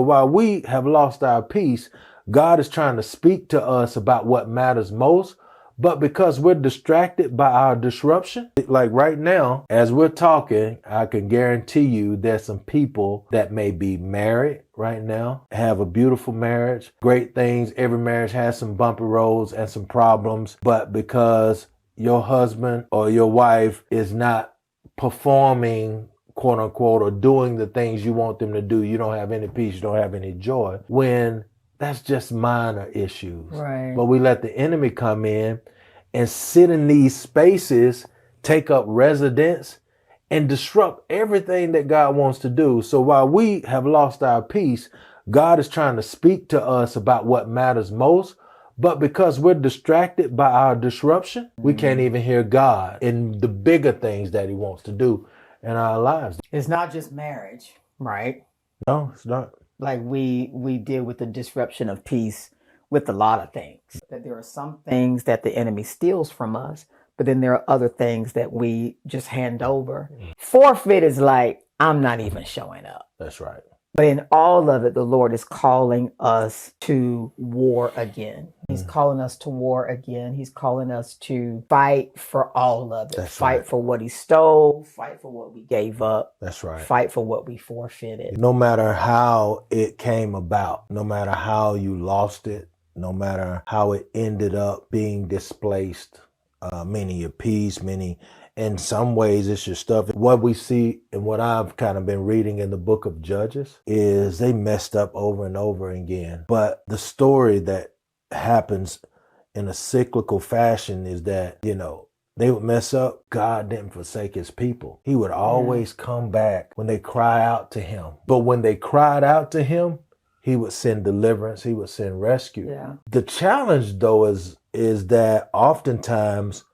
while we have lost our peace, God is trying to speak to us about what matters most. But because we're distracted by our disruption, like right now, as we're talking, I can guarantee you there's some people that may be married right now, have a beautiful marriage, great things. Every marriage has some bumpy roads and some problems. But because your husband or your wife is not performing, quote unquote, or doing the things you want them to do, you don't have any peace, you don't have any joy, when that's just minor issues. Right. But we let the enemy come in and sit in these spaces, take up residence, and disrupt everything that God wants to do. So while we have lost our peace, God is trying to speak to us about what matters most. But because we're distracted by our disruption, we can't even hear God in the bigger things that he wants to do in our lives. It's not just marriage, right? No, it's not. Like we deal with the disruption of peace with a lot of things. That there are some things that the enemy steals from us, but then there are other things that we just hand over. Forfeit is like, I'm not even showing up. That's right. But in all of it, the Lord is calling us to war again. He's calling us to war again. He's calling us to fight for all of it. That's fight right. for what he stole, fight for what we gave up. That's right. Fight for what we forfeited. No matter how it came about, no matter how you lost it, no matter how it ended up being displaced, meaning your peace, meaning in some ways it's your stuff. What we see and what I've kind of been reading in the book of Judges is they messed up over and over again. But the story that happens in a cyclical fashion is that, you know, they would mess up. God didn't forsake his people. He would always come back when they cry out to him. But when they cried out to him, he would send deliverance. He would send rescue. Yeah. The challenge, though, is that oftentimes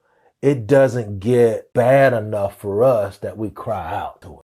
it doesn't get bad enough for us that we cry out to it.